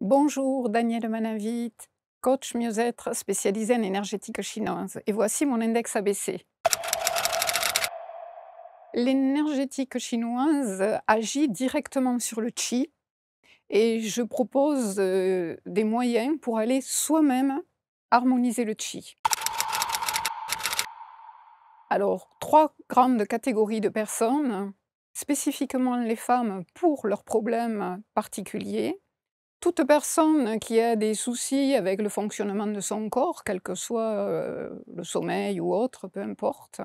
Bonjour, Danielle Manavit, coach mieux-être spécialisé en énergétique chinoise. Et voici mon index ABC. L'énergétique chinoise agit directement sur le qi et je propose des moyens pour aller soi-même harmoniser le qi. Alors, trois grandes catégories de personnes, spécifiquement les femmes pour leurs problèmes particuliers. Toute personne qui a des soucis avec le fonctionnement de son corps, quel que soit le sommeil ou autre, peu importe.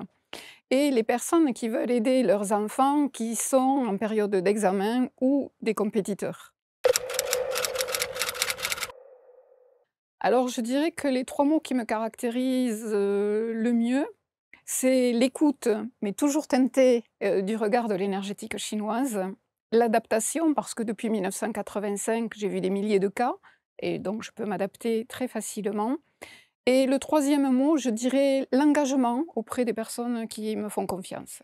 Et les personnes qui veulent aider leurs enfants qui sont en période d'examen ou des compétiteurs. Alors je dirais que les trois mots qui me caractérisent le mieux, c'est l'écoute, mais toujours teintée du regard de l'énergétique chinoise, l'adaptation, parce que depuis 1985, j'ai vu des milliers de cas, et donc je peux m'adapter très facilement. Et le troisième mot, je dirais l'engagement auprès des personnes qui me font confiance.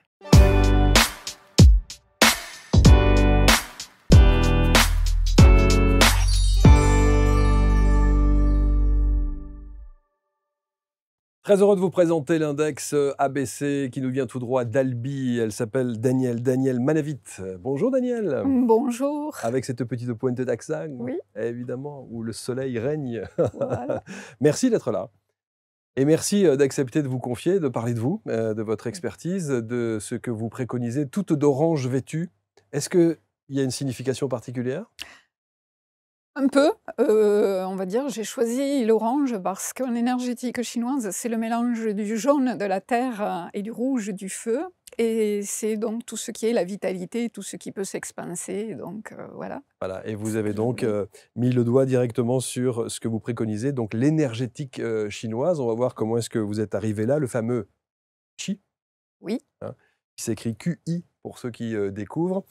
Très heureux de vous présenter l'index ABC qui nous vient tout droit d'Albi. Elle s'appelle Danielle Manavit. Bonjour Danielle. Bonjour. Avec cette petite pointe d'accent, Oui, évidemment, où le soleil règne. voilà. Merci d'être là. Et merci d'accepter de vous confier, de parler de vous, de votre expertise, de ce que vous préconisez, toute d'orange vêtue. Est-ce qu'il y a une signification particulière? Un peu, on va dire, j'ai choisi l'orange parce qu'en énergétique chinoise, c'est le mélange du jaune de la terre et du rouge du feu. Et c'est donc tout ce qui est la vitalité, tout ce qui peut s'expanser. Donc voilà. Voilà, et vous Ce avez que je donc voulais. mis le doigt directement sur ce que vous préconisez, donc l'énergétique chinoise. On va voir comment est-ce que vous êtes arrivé là, le fameux qi, Oui. hein, qui s'écrit QI pour ceux qui découvrent.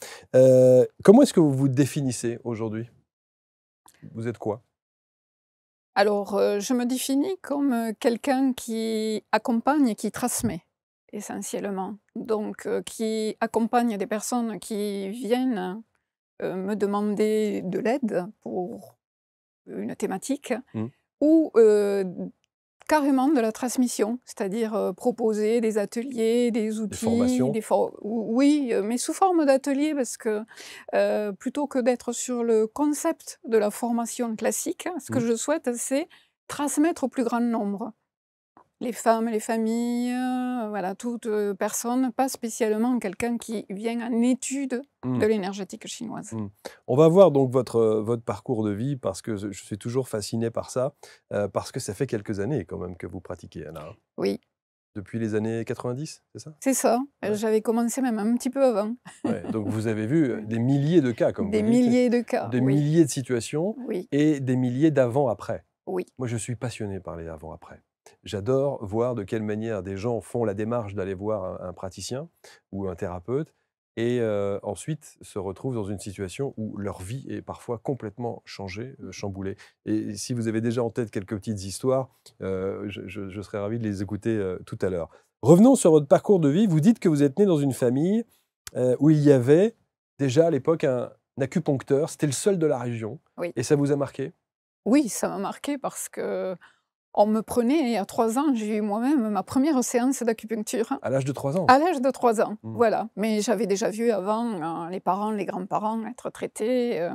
Comment est-ce que vous vous définissez aujourd'hui? Vous êtes quoi? Alors, je me définis comme quelqu'un qui accompagne et qui transmet, essentiellement. Donc, qui accompagne des personnes qui viennent me demander de l'aide pour une thématique Mmh. ou carrément de la transmission, c'est-à-dire proposer des ateliers, des Des outils, formations? oui, mais sous forme d'ateliers parce que plutôt que d'être sur le concept de la formation classique, ce que Mmh. je souhaite, c'est transmettre au plus grand nombre. Les femmes, les familles, voilà, toute personne, pas spécialement quelqu'un qui vient en étude Mmh. de l'énergétique chinoise. Mmh. On va voir donc votre parcours de vie parce que je suis toujours fasciné par ça, parce que ça fait quelques années quand même que vous pratiquez, Anna, hein? Oui, Depuis les années 90, c'est ça? c'est ça. Ouais. J'avais commencé même un petit peu avant. Ouais, donc vous avez vu des milliers de cas, comme vous Des dites, milliers de cas, des oui, milliers de situations oui, et des milliers d'avant-après. oui. Moi, je suis passionné par les avant-après. J'adore voir de quelle manière des gens font la démarche d'aller voir un praticien ou un thérapeute et ensuite se retrouvent dans une situation où leur vie est parfois complètement changée, chamboulée. Et si vous avez déjà en tête quelques petites histoires, je serais ravi de les écouter tout à l'heure. Revenons sur votre parcours de vie. Vous dites que vous êtes né dans une famille où il y avait déjà à l'époque un acupuncteur. C'était le seul de la région Oui. et ça vous a marqué? Oui, ça m'a marqué parce que on me prenait à 3 ans, j'ai eu moi-même ma première séance d'acupuncture, À l'âge de 3 ans? à l'âge de 3 ans, Mmh. voilà. Mais j'avais déjà vu avant, les parents, les grands-parents être traités,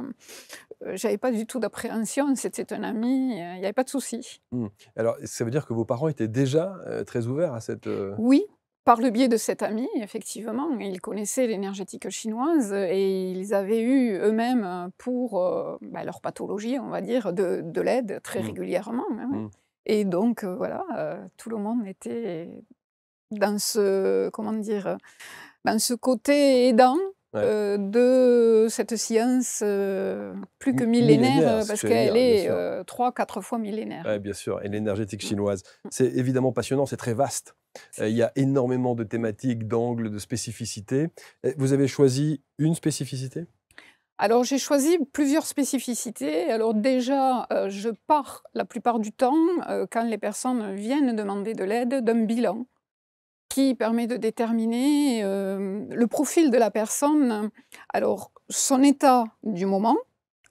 j'avais pas du tout d'appréhension, c'était un ami, il y avait pas de souci. Mmh. Alors, ça veut dire que vos parents étaient déjà, très ouverts à cette, Oui, par le biais de cet ami, effectivement, ils connaissaient l'énergétique chinoise et ils avaient eu eux-mêmes, pour, bah, leur pathologie, on va dire, de l'aide très mmh, régulièrement, oui, oui. mmh. Et donc voilà, tout le monde était dans ce comment dire? Dans ce côté aidant, Ouais. de cette science, plus que millénaire, Millénaire, c'est ce parce que j'allais qu'elle dire, bien est, sûr. 3-4 fois millénaire. Ouais, bien sûr, et l'énergétique Mmh. chinoise. Mmh. C'est évidemment passionnant, c'est très vaste. Il y a énormément de thématiques, d'angles, de spécificités. Vous avez choisi une spécificité? Alors j'ai choisi plusieurs spécificités. Alors déjà, je pars la plupart du temps, quand les personnes viennent demander de l'aide, d'un bilan qui permet de déterminer, le profil de la personne. Alors son état du moment,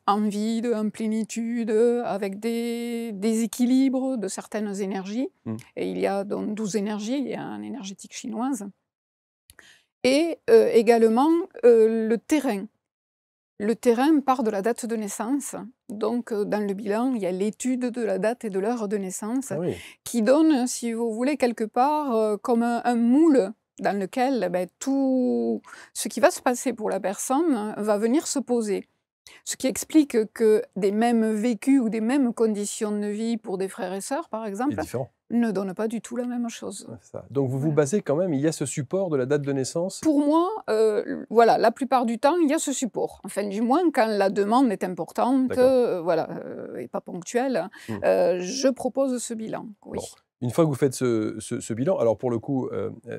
en vide, en plénitude, avec des équilibres de certaines énergies. Mmh. Et il y a donc 12 énergies, il y a une énergétique chinoise. Et également le terrain. Le terrain part de la date de naissance. Donc dans le bilan, il y a l'étude de la date et de l'heure de naissance Ah oui, qui donne, si vous voulez, quelque part comme un moule dans lequel tout ce qui va se passer pour la personne va venir se poser. Ce qui explique que des mêmes vécus ou des mêmes conditions de vie pour des frères et sœurs, par c'est exemple, différent. ne donnent pas du tout la même chose. Ouais, c'est ça. Donc vous vous Voilà. basez quand même, il y a ce support de la date de naissance? Pour moi, voilà, la plupart du temps, il y a ce support. Enfin, du moins, quand la demande est importante, D'accord. voilà, et pas ponctuelle, Mmh. je propose ce bilan, Bon, oui. une fois que vous faites ce bilan, alors pour le coup,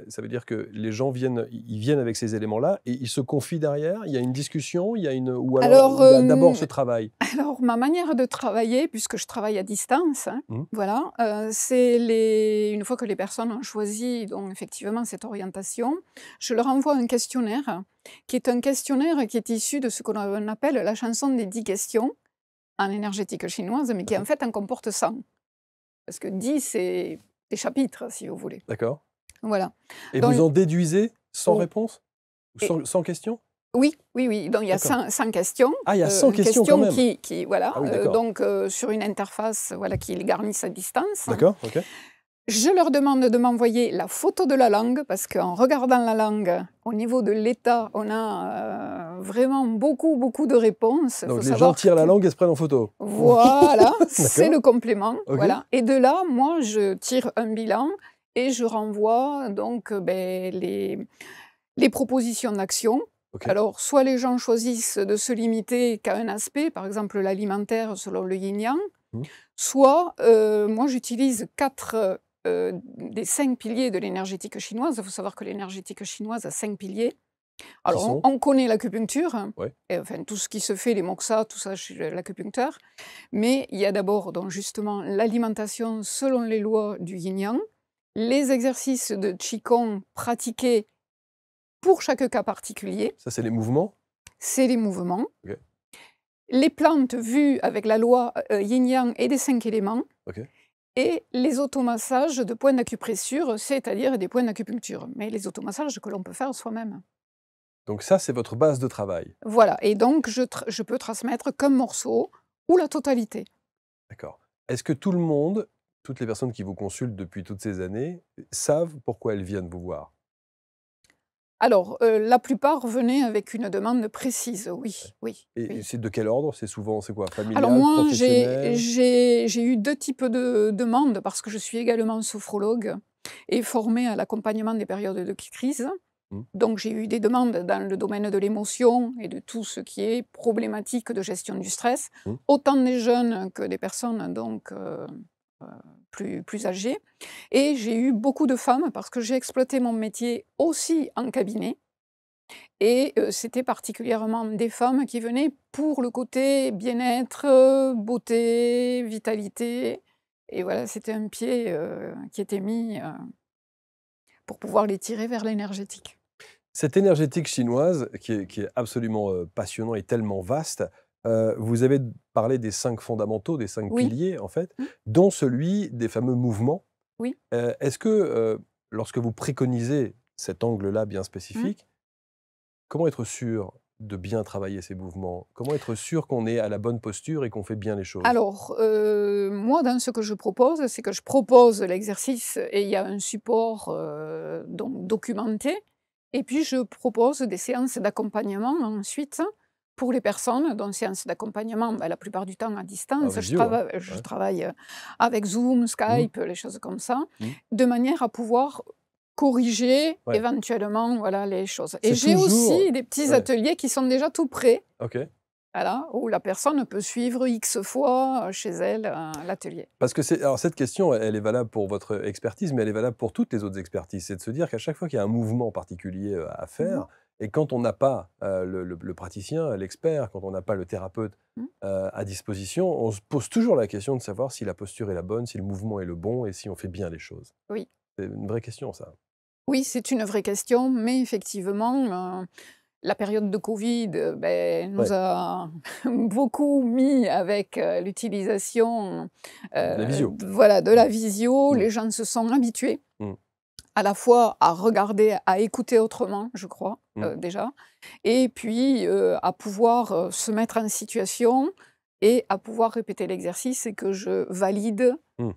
ça veut dire que les gens viennent ils viennent avec ces éléments-là et ils se confient derrière? Il y a une discussion? Il y a une ou alors Alors, il y a d'abord ce travail? alors ma manière de travailler, puisque je travaille à distance, hein, Mmh. voilà, une fois que les personnes ont choisi donc effectivement cette orientation, je leur envoie un questionnaire, qui est un questionnaire qui est issu de ce qu'on appelle la chanson des 10 questions, en énergétique chinoise, mais qui en D'accord. fait en comporte 100. Parce que 10, c'est des chapitres, si vous voulez. D'accord Voilà. et vous Donc en déduisez sans ou réponse? Ou et sans question? oui, oui, oui, donc il y a D'accord. 100 questions, Ah, il y a 100 une questions quand question même? qui voilà, Ah oui, d'accord. donc sur une interface, voilà, qui les garnissent à distance. D'accord, OK. Je leur demande de m'envoyer la photo de la langue, parce qu'en regardant la langue, au niveau de l'état, on a, vraiment beaucoup, beaucoup de réponses. Il faut Donc les gens savoir tirent la que langue et se prennent en photo? voilà, c'est D'accord, le complément, OK, voilà, et de là, moi, je tire un bilan et je renvoie donc, les propositions d'action. OK. Alors, soit les gens choisissent de se limiter qu'à un aspect, par exemple l'alimentaire selon le yin-yang, Mmh. soit, moi j'utilise 4 des 5 piliers de l'énergétique chinoise. Il faut savoir que l'énergétique chinoise a 5 piliers. Qui Alors on sont? on connaît l'acupuncture, hein, Ouais. et enfin tout ce qui se fait, les moxas, tout ça chez l'acupuncteur, mais il y a d'abord donc justement l'alimentation selon les lois du yin-yang, les exercices de qigong pratiqués pour chaque cas particulier, Ça, c'est les mouvements? c'est les mouvements. OK, Les plantes vues avec la loi yin-yang et des 5 éléments, OK. et les automassages de points d'acupressure, c'est-à-dire des points d'acupuncture, mais les automassages que l'on peut faire soi-même. Donc ça, c'est votre base de travail? Voilà, et donc je peux transmettre qu'un morceau ou la totalité. D'accord. Est-ce que tout le monde, toutes les personnes qui vous consultent depuis toutes ces années, savent pourquoi elles viennent vous voir? Alors, la plupart venaient avec une demande précise, oui, oui, Et oui. c'est de quel ordre? C'est souvent c'est quoi? Alors Familial, moi, professionnel? j'ai eu 2 types de demandes parce que je suis également sophrologue et formée à l'accompagnement des périodes de crise. Mmh. Donc j'ai eu des demandes dans le domaine de l'émotion et de tout ce qui est problématique de gestion du stress, Mmh. autant des jeunes que des personnes donc heu, plus âgées, et j'ai eu beaucoup de femmes parce que j'ai exploité mon métier aussi en cabinet. Et c'était particulièrement des femmes qui venaient pour le côté bien-être, beauté, vitalité, et voilà, c'était un pied, qui était mis, pour pouvoir les tirer vers l'énergétique. Cette énergétique chinoise qui est absolument, passionnant et tellement vaste, vous avez parlé des 5 fondamentaux, des 5 Oui, piliers en fait, mmh, dont celui des fameux mouvements. oui, Est-ce que, lorsque vous préconisez cet angle-là bien mmh. spécifique, comment être sûr de bien travailler ces mouvements? Comment être sûr qu'on est à la bonne posture et qu'on fait bien les choses? Alors, moi, dans ce que je propose, c'est que je propose l'exercice et il y a un support, donc documenté, et puis je propose des séances d'accompagnement ensuite pour les personnes. Donc séances d'accompagnement, bah, la plupart du temps à En distance. visio, hein? Je Ouais. travaille, avec Zoom, Mmh. Skype, les choses comme ça, Mmh. de manière à pouvoir corriger Ouais. éventuellement, voilà, les choses. Et C'est j'ai toujours aussi des petits ouais, ateliers qui sont déjà tout prêts. OK. Voilà, où la personne peut suivre X fois, chez elle, l'atelier. Parce que c'est alors cette question, elle est valable pour votre expertise, mais elle est valable pour toutes les autres expertises. C'est de se dire qu'à chaque fois qu'il y a un mouvement particulier, à Mmh faire et quand on n'a pas, le praticien, l'expert, quand on n'a pas le thérapeute, mh. à disposition, on se pose toujours la question de savoir si la posture est la bonne, si le mouvement est le bon et si on fait bien les choses. Oui. C'est une vraie question ça. Oui, c'est une vraie question, mais effectivement, la période de Covid, nous Ouais, a beaucoup mis avec, l'utilisation, la visio. voilà, de Mmh. la visio. Mmh. Les gens se sont habitués Mmh. à la fois à regarder, à écouter autrement, je crois, Mmh. déjà, et puis, à pouvoir, se mettre en situation et à pouvoir répéter l'exercice et que je valide, Mmh.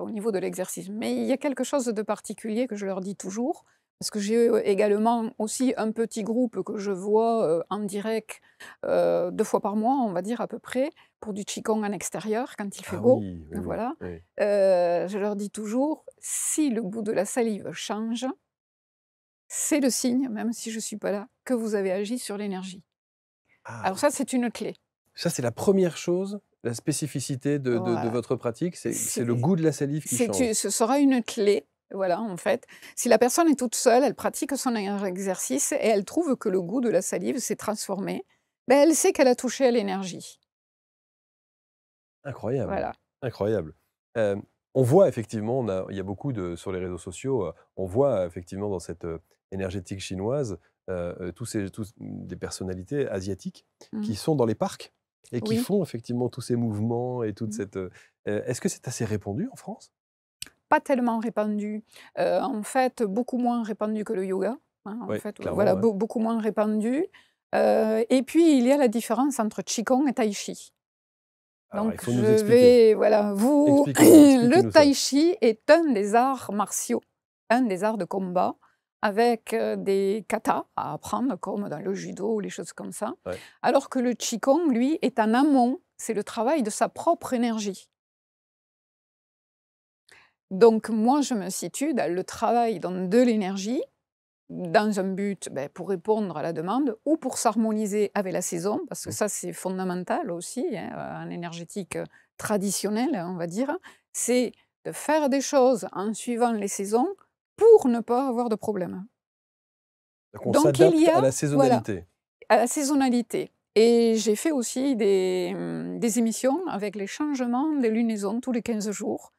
au niveau de l'exercice. Mais il y a quelque chose de particulier que je leur dis toujours, parce que j'ai, également aussi un petit groupe que je vois, en direct, 2 fois par mois, on va dire à peu près, pour du qigong en extérieur quand il fait Ah beau, oui, oui, oui, voilà. oui. Je leur dis toujours: «Si le goût de la salive change, c'est le signe, même si je ne suis pas là, que vous avez agi sur l'énergie». Alors Ah! ça, c'est une clé. Ça, c'est la première chose, la spécificité de Voilà. votre pratique, c'est le C'est goût de la salive qui change? ce sera une clé, voilà, en fait. Si la personne est toute seule, elle pratique son exercice et elle trouve que le goût de la salive s'est transformé, elle sait qu'elle a touché à l'énergie. Incroyable, Voilà. incroyable. On voit effectivement, il y a beaucoup de sur les réseaux sociaux, on voit effectivement dans cette, énergétique chinoise, tous des personnalités asiatiques Mmh. qui sont dans les parcs et qui Oui. font effectivement tous ces mouvements et toute Mmh. cette, est-ce que c'est assez répandu en France? Pas tellement répandu, en fait, beaucoup moins répandu que le yoga, hein, en Oui, fait, clairement, voilà, ouais. beaucoup moins répandu, et puis il y a la différence entre qigong et tai chi. Alors il Donc faut je nous expliquer. vais voilà, vous Expliquez-nous, le expliquez-nous ça. tai chi est un des arts martiaux, un des arts de combat avec, des katas à apprendre comme dans le judo ou les choses comme ça. Ouais. Alors que le qigong, lui, est en amont, c'est le travail de sa propre énergie. Donc moi, je me situe dans le travail donc de l'énergie, dans un but, pour répondre à la demande ou pour s'harmoniser avec la saison, parce que Mmh. ça, c'est fondamental aussi, hein, en énergétique, traditionnelle, on va dire. C'est de faire des choses en suivant les saisons pour ne pas avoir de problème. Donc on Donc il s'adapte y à a la voilà, saisonnalité. à la saisonnalité et j'ai fait aussi des émissions avec les changements des lunaisons tous les 15 jours.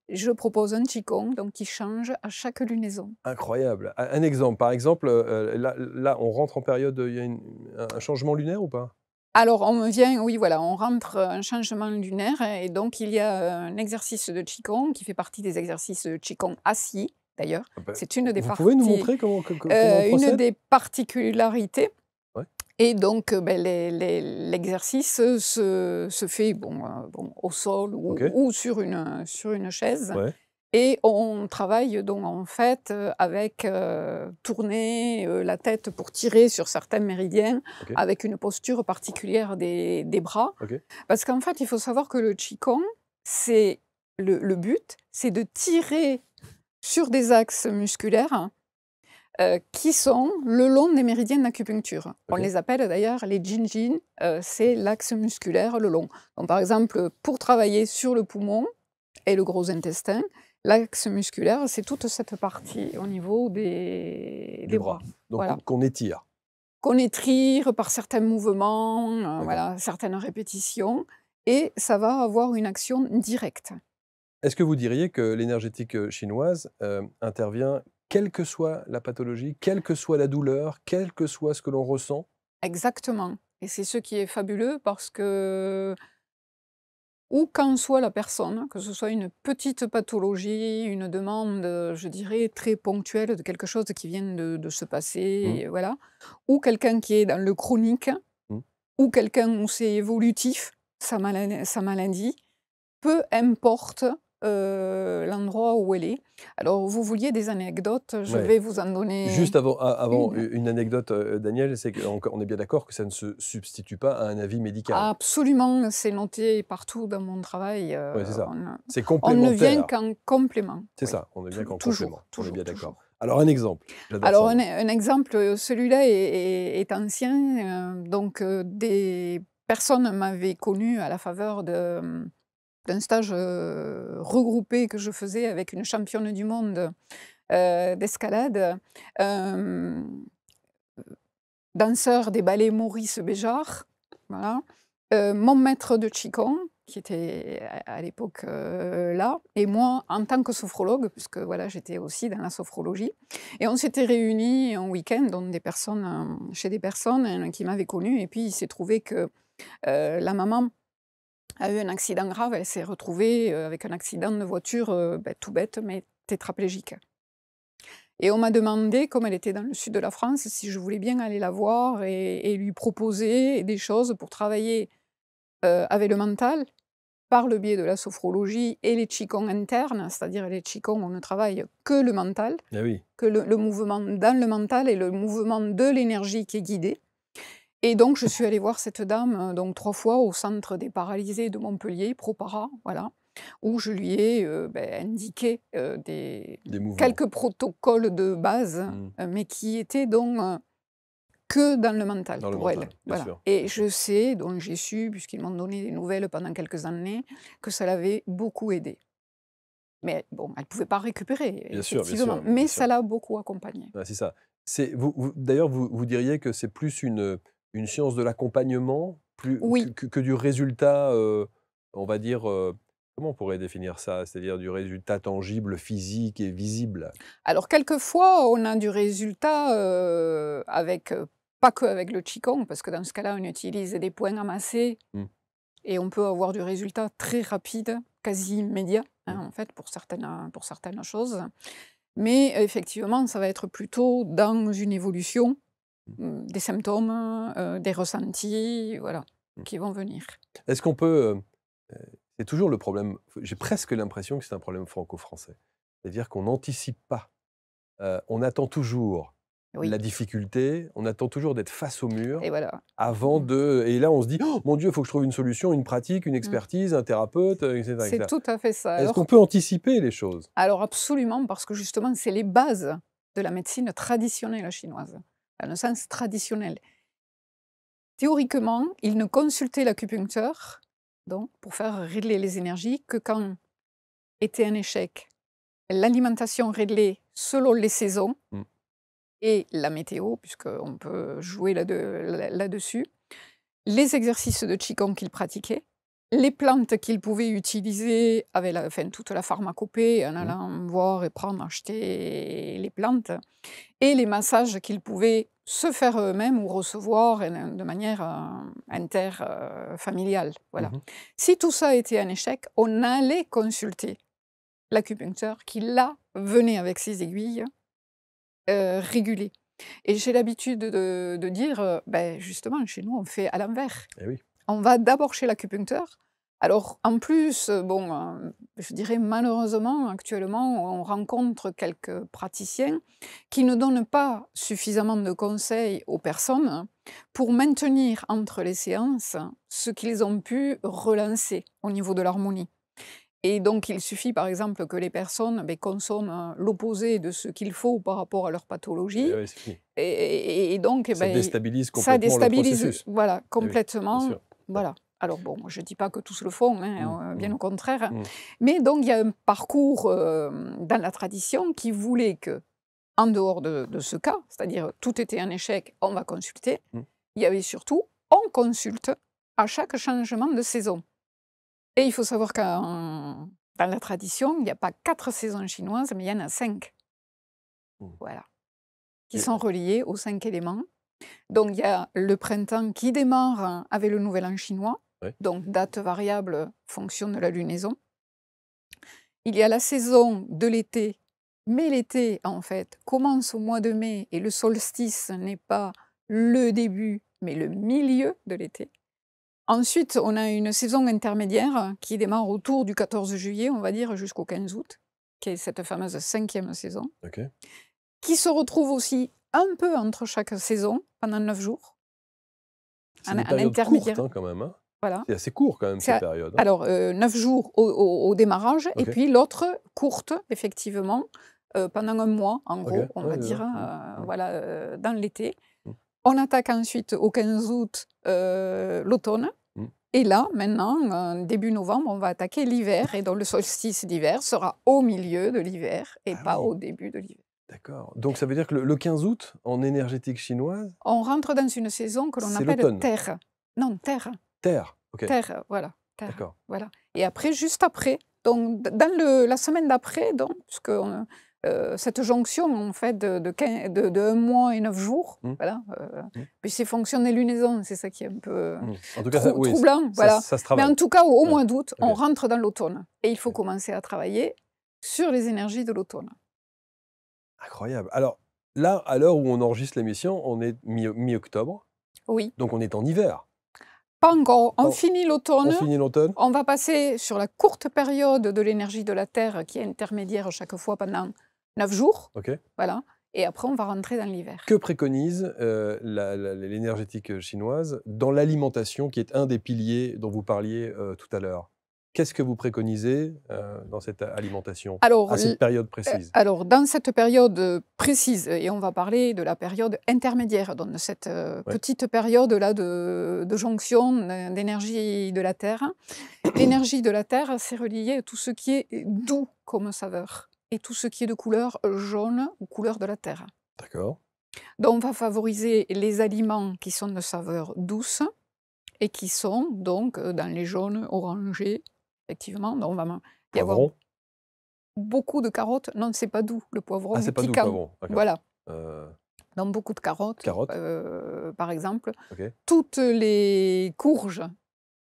Je propose un qigong donc qui change à chaque lunaison. Incroyable. Un exemple, par exemple, là, on rentre en période, il y a un changement lunaire ou pas? Alors on me vient oui voilà, on rentre, un changement lunaire et donc il y a un exercice de qigong qui fait partie des exercices de qigong assis d'ailleurs. Ah bah, C'est une des vous pouvez nous parties, montrer comment on une procède? des particularités Ouais, et donc, l'exercice, se fait bon au sol OK, ou sur une chaise ouais, et on travaille donc en fait, avec, tourner, la tête pour tirer sur certains méridiens, OK, avec une posture particulière des bras. OK. Parce qu'en fait, il faut savoir que le qigong, c'est le but, c'est de tirer sur des axes musculaires, qui sont le long des méridiens d'acupuncture. On OK. les appelle d'ailleurs les Jin-Jin, c'est l'axe musculaire le long. Donc par exemple, pour travailler sur le poumon et le gros intestin, l'axe musculaire, c'est toute cette partie au niveau Du des bras. bras, donc Voilà. qu'on étire. Qu'on étire par certains mouvements, D'accord. voilà, certaines répétitions et ça va avoir une action directe. Est-ce que vous diriez que l'énergétique, chinoise, intervient quelle que soit la pathologie, quelle que soit la douleur, quel que soit ce que l'on ressent? Exactement et c'est ce qui est fabuleux parce que où qu'en soit la personne, que ce soit une petite pathologie, une demande, je dirais très ponctuelle de quelque chose qui vient de se passer, Mmh, et voilà, ou quelqu'un qui est dans le chronique, mmh. ou quelqu'un où c'est évolutif, sa maladie, peu importe, l'endroit où elle est. Alors vous vouliez des anecdotes, je Ouais. vais vous en donner Juste avant une. une anecdote, Daniel, c'est qu'on est bien d'accord que ça ne se substitue pas à un avis médical? Absolument, c'est noté partout dans mon travail, Ouais, c'est ça. on C'est on ne vient complémentaire. qu'en complément, C'est oui. ça, on est bien qu'en complément, Toujours, on est toujours, bien d'accord. toujours. Alors un exemple, j'adore Alors ça moi. un exemple, celui-là est ancien, donc des personnes m'avaient connue à la faveur d'un stage, regroupé que je faisais avec une championne du monde, d'escalade, hem, danseur des ballets Maurice Béjart, voilà, mon maître de qigong qui était à l'époque là, et moi en tant que sophrologue, puisque voilà, j'étais aussi dans la sophrologie, et on s'était réunis un week-end donc chez des personnes qui m'avaient connue, et puis il s'est trouvé que la maman a eu un accident grave, elle s'est retrouvée avec un accident de voiture tout bête, mais tétraplégique. Et on m'a demandé, comme elle était dans le sud de la France, si je voulais bien aller la voir et lui proposer des choses pour travailler avec le mental, par le biais de la sophrologie et les qigong internes, c'est-à-dire les qigong, on ne travaille que le mental, Ah oui, que le mouvement dans le mental et le mouvement de l'énergie qui est guidé. Et donc je suis allée voir cette dame donc 3 fois au centre des paralysés de Montpellier, ProPara, voilà, où je lui ai, indiqué, des mouvements. quelques protocoles de base, Mmh. mais qui étaient donc que dans le mental Dans le pour elle, mental, bien voilà. sûr, Et bien sûr. je sais, donc j'ai su, puisqu'ils m'ont donné des nouvelles pendant quelques années, que ça l'avait beaucoup aidée. Mais bon, elle ne pouvait pas récupérer, Bien sûr, bien effectivement, sûr, bien mais sûr. ça l'a beaucoup accompagnée. Ouais, c'est ça. C'est d'ailleurs, vous diriez que c'est plus une science de l'accompagnement plus Oui, que du résultat, on va dire, comment on pourrait définir ça? C'est-à-dire du résultat tangible, physique et visible? alors quelquefois, on a du résultat, avec, pas qu'avec le qigong, parce que dans ce cas-là, on utilise des points amassés Mmh, et on peut avoir du résultat très rapide, quasi immédiat, mmh, hein, en fait, pour certaines choses. Mais effectivement, ça va être plutôt dans une évolution, mmh, des symptômes, des ressentis, voilà, mmh. qui vont venir. Est-ce qu'on peut, c'est toujours le problème, j'ai presque l'impression que c'est un problème franco-français. C'est-à-dire qu'on n'anticipe pas. On attend toujours la Oui, difficulté, on attend toujours d'être face au mur et voilà. avant Mmh. de et là on se dit: «Oh mon Dieu, il faut que je trouve une solution, une pratique, une Mmh. expertise, un thérapeute, et cetera et C'est cetera». tout à fait ça. Est-ce qu'on peut anticiper les choses? Alors absolument, parce que justement, c'est les bases de la médecine traditionnelle chinoise, dans le sens traditionnel. Théoriquement, ils ne consultaient l'acupuncteur, donc pour faire régler les énergies, que quand était un échec l'alimentation réglée selon les saisons Mmh, et la météo, puisqu'on peut jouer là-dessus, les exercices de Qigong qu'ils pratiquaient, les plantes qu'ils pouvaient utiliser avec toute la pharmacopée, en mmh, allant voir et prendre, acheter les plantes, et les massages qu'ils pouvaient se faire eux-mêmes ou recevoir de manière interfamiliale. Voilà. mmh. Si tout ça était un échec, on allait consulter l'acupuncteur qui, là, venait avec ses aiguilles réguler. Et j'ai l'habitude de dire, justement, chez nous, on fait à l'envers. Eh oui. On va d'abord chez l'acupuncteur. Alors, en plus, je dirais malheureusement, actuellement, on rencontre quelques praticiens qui ne donnent pas suffisamment de conseils aux personnes pour maintenir entre les séances ce qu'ils ont pu relancer au niveau de l'harmonie. Et donc, il suffit, par exemple, que les personnes consomment l'opposé de ce qu'il faut par rapport à leur Eh pathologie, oui, c'est fini. et donc, Ça déstabilise ça complètement le déstabilise, processus. voilà, Eh oui, bien complètement, sûr. Ouais. voilà. Alors bon, je ne dis pas que tous le font, Mmh, hein, bien mmh, au contraire, mmh, mais donc il y a un parcours dans la tradition qui voulait que, en dehors de ce cas, c'est-à-dire tout était un échec, on va consulter, mmh. il y avait surtout, on consulte à chaque changement de saison. Et il faut savoir dans la tradition, il n'y a pas 4 saisons chinoises, mais il y en a 5, Mmh. voilà, qui Et sont reliées aux 5 éléments. Donc il y a le printemps qui démarre avec le nouvel an chinois, ouais. donc date variable fonction de la lunaison. Il y a la saison de l'été, mais l'été, en fait, commence au mois de mai et le solstice n'est pas le début, mais le milieu de l'été. Ensuite, on a une saison intermédiaire qui démarre autour du 14 juillet, on va dire, jusqu'au 15 août, qui est cette fameuse 5e saison, OK. qui se retrouve aussi un peu entre chaque saison, pendant 9 jours, C'est des en périodes courtes, intermédiaire. hein, quand même, hein? Voilà. C'est assez court quand même C'est ces a périodes, hein? alors, 9 jours au démarrage, et OK. puis l'autre courte, effectivement, pendant un mois, en OK. gros, on Ouais, va c'est dire, ça. Mmh. Mmh. voilà, dans l'été. Mmh. On attaque ensuite au 15 août, l'automne. Mmh. Et là, maintenant, début novembre, on va attaquer l'hiver, et donc le solstice d'hiver sera au milieu de l'hiver et Ah pas oui, au début de l'hiver. d'accord. Donc ça veut dire que le 15 août, en énergétique chinoise, On rentre dans une saison que l'on c'est appelle l'automne? terre. Non, terre, Terre, OK. terre, voilà. Terre. D'accord. Voilà. Et après, juste après, donc dans la semaine d'après, donc, puisque cette jonction, en fait, de 1 mois et 9 jours, Mmh. voilà, Mmh. puis c'est fonction des lunaisons, c'est ça qui est un peu Mmh. En tout cas, ça oui, troublant, voilà. ça se Mais travaille. en tout cas, au Ouais. mois d'août, OK. on rentre dans l'automne et il faut OK. commencer à travailler sur les énergies de l'automne. Incroyable. Alors là, à l'heure où on enregistre l'émission, on est mi-octobre, Oui, donc on est en hiver. pas encore. On On finit on l'automne, finit l'automne? on va passer sur la courte période de l'énergie de la Terre qui est intermédiaire chaque fois pendant 9 jours, OK. voilà, et après on va rentrer dans l'hiver. Que préconise, l'énergétique chinoise dans l'alimentation qui est un des piliers dont vous parliez, tout à l'heure? Qu'est-ce que vous préconisez, dans cette alimentation, Alors, à cette période précise? alors dans cette période, précise, et on va parler de la période intermédiaire, donc de cette, Ouais. petite période-là de jonction, d'énergie de la Terre. L'énergie de la Terre, c'est relié à tout ce qui est doux comme saveur et tout ce qui est de couleur jaune ou couleur de la Terre. D'accord. Donc on va favoriser les aliments qui sont de saveur douce et qui sont donc, dans les jaunes, orangés, effectivement. Donc on va y avoir Poivron? beaucoup de carottes. Non, c'est pas doux, le Ah, poivron c'est pas doux, piquant. poivron, d'accord. Voilà, Heu, donc beaucoup de carottes, carottes? par exemple. OK, Toutes les courges,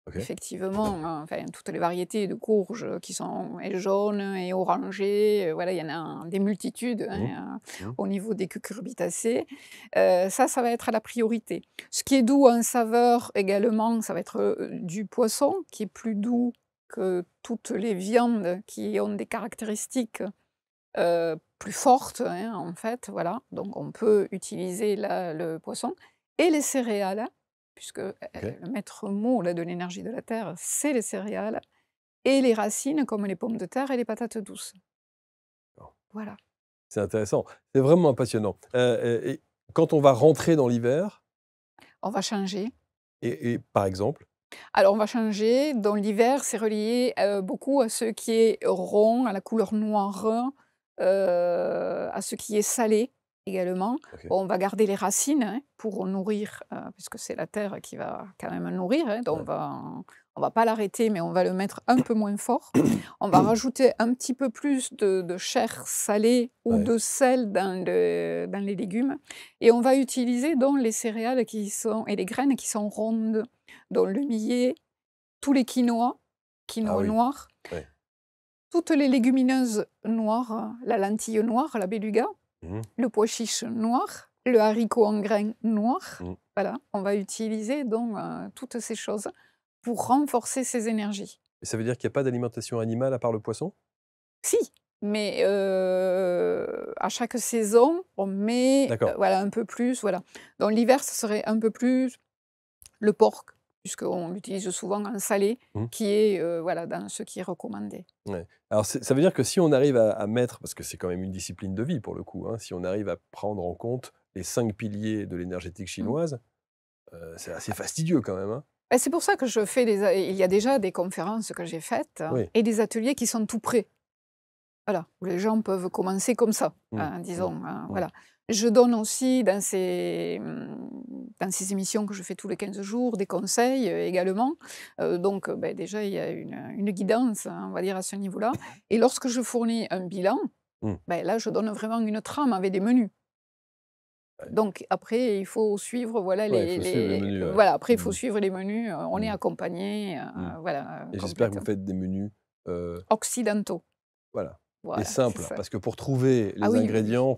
OK. effectivement, enfin toutes les variétés de courges qui sont et jaunes et orangées, voilà, il y en a des multitudes, Mmh. hein, Mmh. au niveau des cucurbitacées. Ça va être la priorité. Ce qui est doux en saveur également, ça va être, du poisson qui est plus doux que toutes les viandes qui ont des caractéristiques plus forte, hein, en fait, voilà. Donc on peut utiliser là le poisson et les céréales, hein, puisque, OK. le maître mot là de l'énergie de la terre, c'est les céréales et les racines comme les pommes de terre et les patates douces. D'accord. Voilà. C'est intéressant. C'est vraiment passionnant. Et quand on va rentrer dans l'hiver On va changer. et par exemple? Alors on va changer, dans l'hiver, c'est relié, beaucoup à ce qui est rond, à la couleur noire, à ce qui est salé également. OK. Bon, on va garder les racines, hein, pour nourrir, puisque c'est la terre qui va quand même nourrir, hein, donc Ouais. on va pas l'arrêter, mais on va le mettre un peu moins fort. On va rajouter un petit peu plus de chair salée ou Ouais. de sel dans les légumes et on va utiliser donc les céréales qui sont et les graines qui sont rondes, dont le millet, tous les quinoa, Ah quinoa oui. noir, Ouais. toutes les légumineuses noires, la lentille noire, la béluga, Mmh. le pois chiche noir, le haricot en grains noir. Mmh. Voilà, on va utiliser donc toutes ces choses pour renforcer ces énergies. Et ça veut dire qu'il y a pas d'alimentation animale à part le poisson? Si, mais à chaque saison, on met, D'accord. voilà, un peu plus, voilà. Dans l'hiver, ce serait un peu plus le porc, puisqu'on l'utilise souvent en salé, Mmh. qui est, voilà, dans ce qui est recommandé. Ouais. Alors ça veut dire que si on arrive à mettre parce que c'est quand même une discipline de vie pour le coup, hein, si on arrive à prendre en compte les 5 piliers de l'énergétique Mmh. chinoise, c'est assez fastidieux quand même, hein? Bah, c'est pour ça que je fais il y a déjà des conférences que j'ai faites Oui. et des ateliers qui sont tout prêts. Voilà, où les gens peuvent commencer comme ça, Mmh. hein, Mmh. disons, hein, Mmh. voilà. Je donne aussi dans ces émissions que je fais tous les 15 jours, des conseils, également. Donc, beh, déjà, il y a une guidance, hein, on va dire, à ce niveau-là et lorsque je fournis un bilan, Mmh. beh, là, je donne vraiment une trame avec des menus. Ouais. Donc après, il faut suivre, voilà, Ouais, il faut suivre les menus, ouais. voilà, après, il faut Mmh. suivre les menus, on est Mmh. accompagné, Mmh. voilà, Et j'espère que vous complètement. faites des menus, Occidentaux, voilà, et voilà, c'est simples, ça. parce que pour trouver Ah les oui, oui, oui. ingrédients,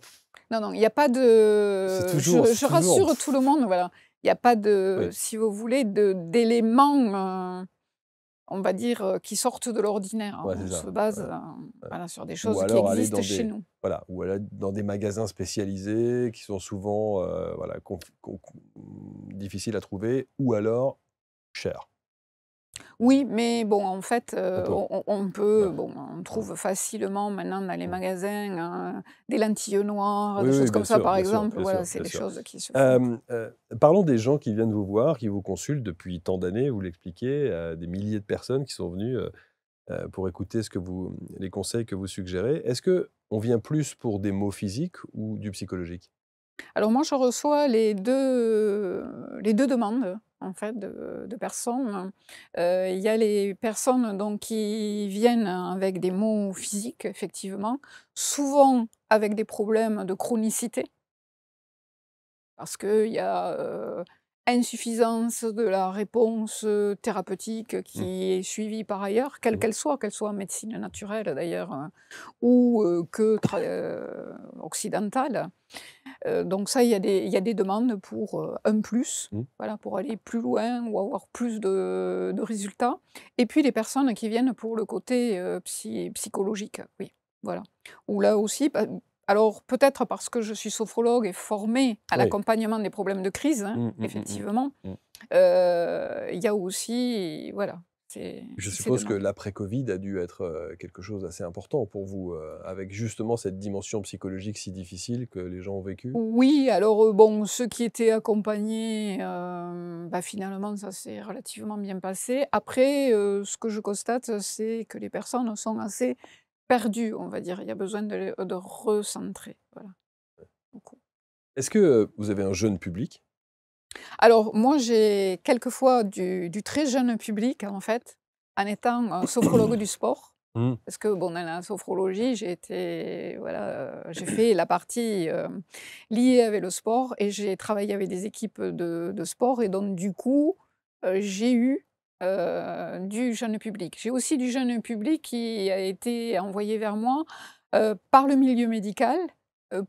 Non, non, il y a pas c'est de toujours c'est je toujours rassure tout le monde, voilà. Il y a pas de, oui, si vous voulez, d'éléments, on va dire, qui sortent de l'ordinaire. ouais, On c'est se ça, base, ouais, ouais. voilà, sur des Ou choses qui alors aller existent dans chez des nous. voilà, ou aller dans des magasins spécialisés qui sont souvent, voilà, difficiles à trouver ou alors chers, Oui, mais bon, en fait, un peu. on peut, Ouais. bon, on Mmh. trouve facilement maintenant dans les Mmh. magasins, des lentilles noires, Oui, des oui, choses bien comme ça, sûr, par bien sûr, exemple. bien Voilà, sûr, c'est bien des sûr. choses qui se font. Parlons des gens qui viennent vous voir, qui vous consultent depuis tant d'années, vous l'expliquez, des milliers de personnes qui sont venues, pour écouter les conseils que vous suggérez. Est-ce qu'on vient plus pour des maux physiques ou du psychologique? Alors moi, je reçois les 2 demandes. en fait, de personnes. Il y a les personnes donc qui viennent avec des maux physiques, effectivement, souvent avec des problèmes de chronicité. Parce qu'il y a, insuffisance de la réponse, thérapeutique Mmh. qui est suivie par ailleurs, quelle Mmh. qu'elle soit en médecine naturelle d'ailleurs, ou que occidentale. Donc ça, il y a des demandes pour, un plus, Mmh. voilà, pour aller plus loin ou avoir plus de résultats. Et puis les personnes qui viennent pour le côté, psychologique, oui, voilà. Où là aussi, bah, alors peut-être parce que je suis sophrologue et formée à Oui. l'accompagnement des problèmes de crise, hein, Mmh, mmh, mmh, mmh. effectivement, Mmh. il y a aussi, voilà, c'est Je ces suppose que demandes. l'après-Covid a dû être, quelque chose d'assez important pour vous, avec justement cette dimension psychologique si difficile que les gens ont vécue? Oui, alors, bon, ceux qui étaient accompagnés, bah, finalement, ça s'est relativement bien passé. Après, ce que je constate, c'est que les personnes sont assez perdues, on va dire. Il y a besoin de recentrer, voilà, beaucoup. Est-ce que, vous avez un jeune public? Alors moi, j'ai quelquefois du très jeune public, en fait, en étant, sophrologue du sport. Mmh. Parce que bon, dans la sophrologie, j'ai fait la partie, liée avec le sport et j'ai travaillé avec des équipes de sport et donc du coup, j'ai eu, du jeune public. J'ai aussi du jeune public qui a été envoyé vers moi, par le milieu médical,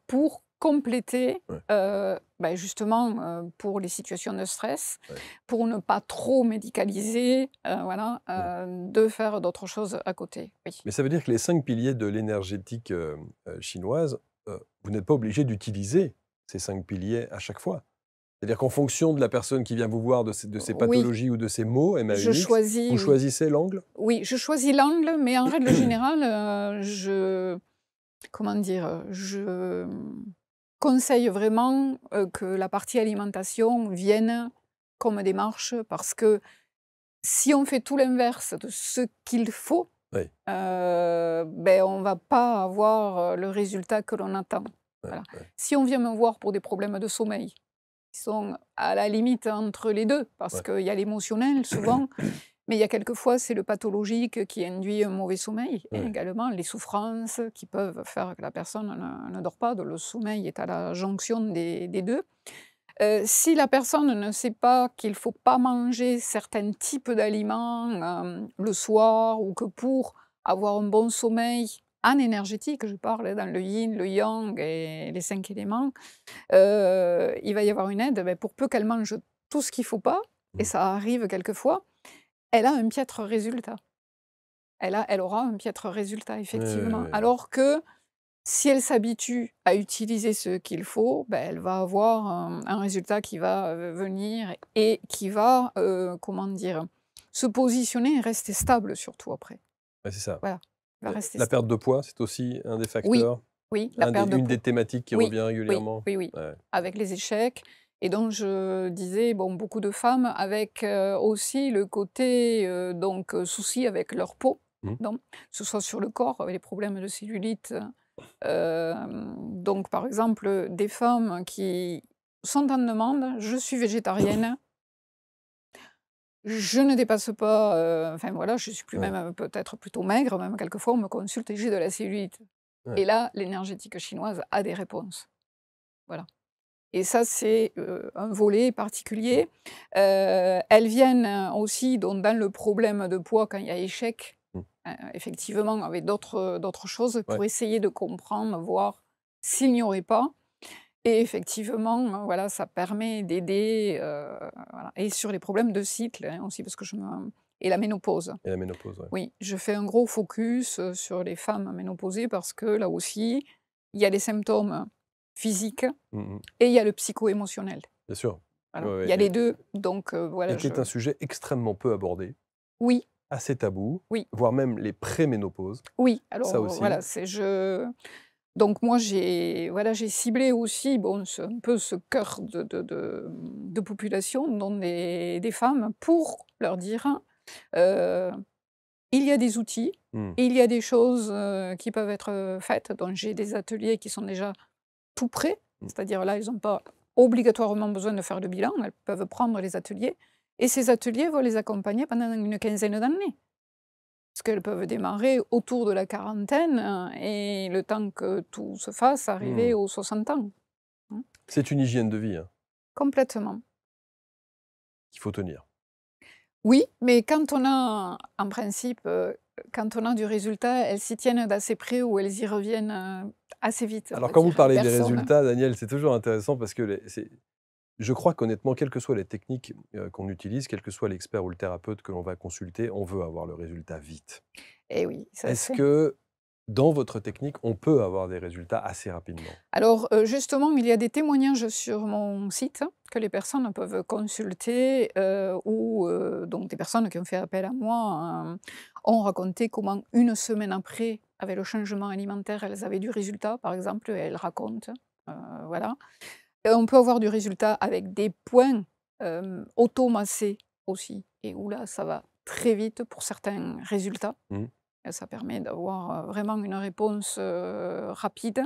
pour compléter, Ouais, bah, justement, pour les situations de stress, ouais. pour ne pas trop médicaliser, voilà, Mmh. de faire d'autres choses à côté, oui. Mais ça veut dire que les 5 piliers de l'énergétique, chinoise, vous n'êtes pas obligé d'utiliser ces 5 piliers à chaque fois? C'est-à-dire qu'en fonction de la personne qui vient vous voir, de ses Oui, pathologies ou de ses maux, je MAUX, choisis, vous oui. choisissez l'angle? Oui, je choisis l'angle, mais en règle générale, comment dire? Je conseille vraiment, que la partie alimentation vienne comme démarche parce que si on fait tout l'inverse de ce qu'il faut, Oui, beh, on va pas avoir, le résultat que l'on attend. ouais, Voilà. ouais, Si on vient me voir pour des problèmes de sommeil, qui sont à la limite entre les 2, parce ouais. qu'il y a l'émotionnel souvent, mais il y a quelquefois c'est le pathologique qui induit un mauvais sommeil et Ouais. également les souffrances qui peuvent faire que la personne ne dort pas. Donc le sommeil est à la jonction des 2. Si la personne ne sait pas qu'il ne faut pas manger certains types d'aliments, le soir ou que pour avoir un bon sommeil en énergétique, je parle, hein, dans le yin, le yang et les 5 éléments, il va y avoir une aide, beh, pour peu qu'elle mange tout ce qu'il ne faut pas, et Mmh. ça arrive quelquefois, elle a un piètre résultat. Elle aura un piètre résultat, Ouais, ouais, effectivement. ouais, ouais. Alors que si elle s'habitue à utiliser ce qu'il faut, bah, elle va avoir un résultat qui va, venir et qui va, comment dire? Se positionner et rester stable surtout après. Ouais, c'est ça. Voilà, il va rester La perte stable. de poids, c'est aussi un des Oui, facteurs? oui, la perte de Une des poids. thématiques qui Oui, revient oui, régulièrement? oui, oui, Ouais. avec les échecs et donc je disais, bon, beaucoup de femmes avec, aussi le côté, donc souci avec leur peau, Mmh. donc que ce soit sur le corps, avec les problèmes de cellulite. Donc par exemple, des femmes qui sont en demande: «Je suis végétarienne, je ne dépasse pas, enfin voilà, je suis plus Ouais, même, peut-être plutôt maigre», même quelquefois on me consulte et j'ai de la cellulite. ouais. Et là, l'énergétique chinoise a des réponses. Voilà. Et ça, c'est, un volet Mmh. particulier. Elles viennent aussi donc dans le problème de poids quand il y a échec, Mmh. effectivement avec d'autres choses Ouais. pour essayer de comprendre, voir s'il n'y aurait pas. Et effectivement, voilà, ça permet d'aider, voilà, et sur les problèmes de cycle, hein, aussi parce que je me et la ménopause. Et la ménopause, ouais. Oui, je fais un gros focus, sur les femmes ménopausées parce que là aussi, il y a les symptômes physiques Mmh mh. et il y a le psycho-émotionnel. Bien sûr. Ouais, Voilà, il ouais, y a les 2, donc voilà, et qui je est un sujet extrêmement peu abordé, oui, assez tabou, oui, voire même les préménopauses, oui, ça alors, aussi. voilà, c'est je donc moi j'ai ciblé aussi, bon, ce un peu ce cœur de population, dont des femmes, pour leur dire, heu il y a des outils, Mmh. il y a des choses, qui peuvent être, faites. Donc j'ai des ateliers qui sont déjà tout prêts, Mmh. c'est-à-dire là, ils n'ont pas obligatoirement besoin de faire le bilan, elles peuvent prendre les ateliers Et ces ateliers vont les accompagner pendant une quinzaine d'années. Parce qu'elles peuvent démarrer autour de la quarantaine et le temps que tout se fasse, arriver Mmh. aux 60 ans. Mmh. C'est une hygiène de vie, hein, Complètement. qu'il faut tenir. Oui, mais quand on a en principe, quand on a du résultat, elles s'y tiennent d'assez près ou elles y reviennent, assez vite, on Alors va quand vous dire. Les parlez des personnes résultats, Daniel, c'est toujours intéressant parce que je crois qu'honnêtement, quelles que soient les techniques, qu'on utilise, quel que soit l'expert ou le thérapeute que l'on va consulter, on veut avoir le résultat vite. eh oui, ça Est-ce c'est que dans votre technique, on peut avoir des résultats assez rapidement? alors, justement, il y a des témoignages sur mon site que les personnes peuvent consulter, où, donc des personnes qui ont fait appel à moi, ont raconté comment une semaine après, avec le changement alimentaire, elles avaient du résultat, par exemple, et elles racontent, voilà. On peut avoir du résultat avec des points, automassés aussi et où là, ça va très vite pour certains résultats Mmh. et ça permet d'avoir, vraiment une réponse, rapide.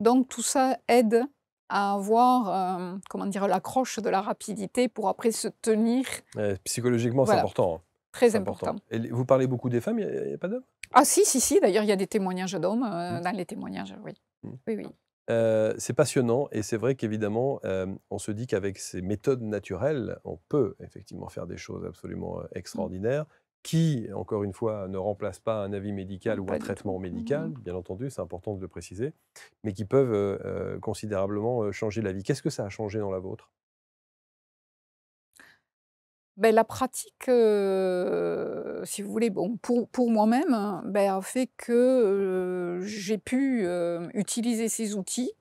Donc tout ça aide à avoir, comment dire? L'accroche de la rapidité pour après se tenir. Psychologiquement, c'est Voilà, important, hein. très C'est important. important. Et vous parlez beaucoup des femmes, il y a pas d'hommes? Ah si, si, si, d'ailleurs il y a des témoignages d'hommes, Mmh. dans les témoignages, oui. Mmh. Oui, oui. C'est passionnant et c'est vrai qu'évidemment, on se dit qu'avec ces méthodes naturelles, on peut effectivement faire des choses absolument, Mmh. extraordinaires qui, encore une fois, ne remplacent pas un avis médical ou un Pas du tout. traitement Mmh médical, mh. bien entendu, c'est important de le préciser, mais qui peuvent, considérablement, changer la vie. Qu'est-ce que ça a changé dans la vôtre? La pratique, si vous voulez, bon, pour moi-même, a fait que, j'ai pu, utiliser ces outils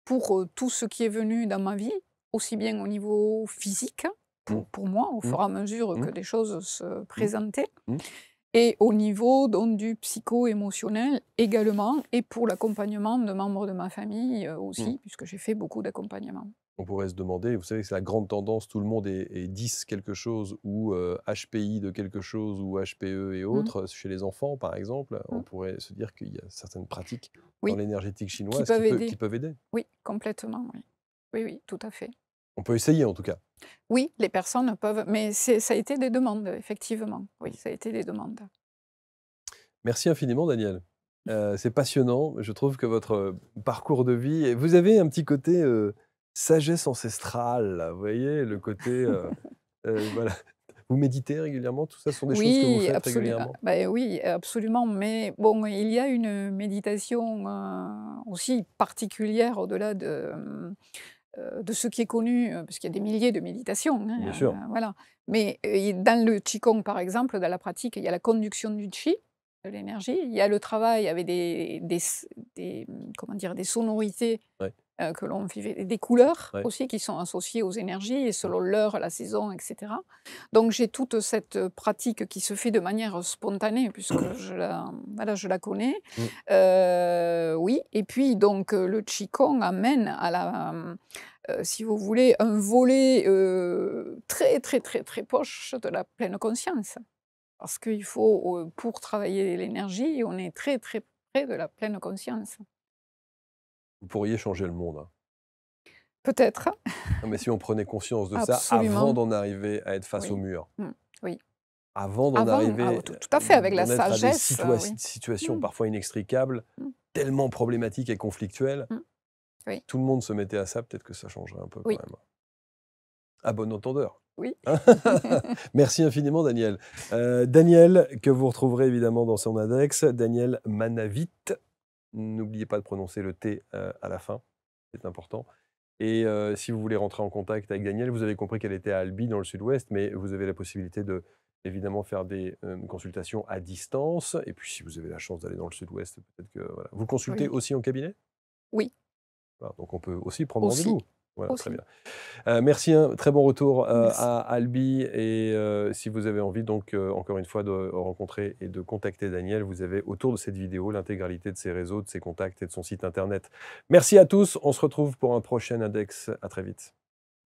pour, tout ce qui est venu dans ma vie, aussi bien au niveau physique, Mmh, pour moi, au mmh, fur et à mesure mmh, que des choses se mmh, présentaient mmh. et au niveau donc du psycho-émotionnel également et pour l'accompagnement de membres de ma famille, Mmh. aussi, puisque j'ai fait beaucoup d'accompagnement. On pourrait se demander, vous savez que c'est la grande tendance, tout le monde est 10 quelque chose ou HPI de quelque chose ou HPE et Mmh, autres, chez les enfants par exemple. On mmh. pourrait se dire qu'il y a certaines pratiques dans Oui, l'énergétique qui chinoise peuvent qui aider. peuvent aider. Oui, complètement, oui. Oui, oui, tout à fait. On peut essayer en tout cas. Oui, les personnes peuvent mais ça a été des demandes, effectivement. Oui, ça a été des demandes. Merci infiniment Daniel. C'est passionnant, je trouve que votre, parcours de vie et vous avez un petit côté, sagesse ancestrale là, vous voyez? Le côté, voilà. Vous méditez régulièrement? Tout ça ce sont des choses que vous Oui, faites régulièrement? oui, absolument, mais bon, il y a une méditation, aussi particulière au-delà de ce qui est connu, parce qu'il y a des milliers de méditations, Bien hein, sûr. voilà. Mais, dans le qigong, par exemple, dans la pratique, il y a la conduction du qi, de l'énergie, il y a le travail avec comment dire? Des sonorités. Ouais, Que l'on vivait des couleurs ouais. aussi qui sont associées aux énergies et Mmh. selon l'heure, la saison et cetera. Donc j'ai toute cette, pratique qui se fait de manière spontanée puisque je la connais. Mmh. Oui et puis donc le qigong amène à si vous voulez, un volet, très, très, très, très proche de la pleine conscience. Parce qu'il faut, pour travailler l'énergie, on est très, très près de la pleine conscience. Vous pourriez changer le monde, hein. Peut-être, Non, mais si on prenait conscience de ça avant absolument. d'en arriver à être face au Oui. mur, Mmh. Oui. avant d'en Avant, arriver, tout à fait, avec la d'en être à des sagesse, oui. situations Mmh. parfois inextricables, Mmh. tellement problématiques et conflictuelles, Mmh. Oui. tout le monde se mettait à ça, peut-être que ça changerait un peu quand Oui. même. À bon entendeur. Oui. Merci infiniment Daniel. Daniel, que vous retrouverez évidemment dans son index, Daniel Manavit. N'oubliez pas de prononcer le T, à la fin, c'est important. Et si vous voulez rentrer en contact avec Danielle, vous avez compris qu'elle était à Albi dans le sud-ouest, mais vous avez la possibilité de évidemment faire des, consultations à distance et puis si vous avez la chance d'aller dans le sud-ouest, peut-être que voilà. Vous consultez Oui. aussi en cabinet? Oui. Voilà, donc on peut aussi prendre Aussi, rendez-vous. Voilà, très aussi. bien. Merci, hein, très bon retour, Merci. à Albi et si vous avez envie donc, encore une fois de rencontrer et de contacter Daniel, vous avez autour de cette vidéo l'intégralité de ses réseaux, de ses contacts et de son site internet. Merci à tous, on se retrouve pour un prochain index. À très vite.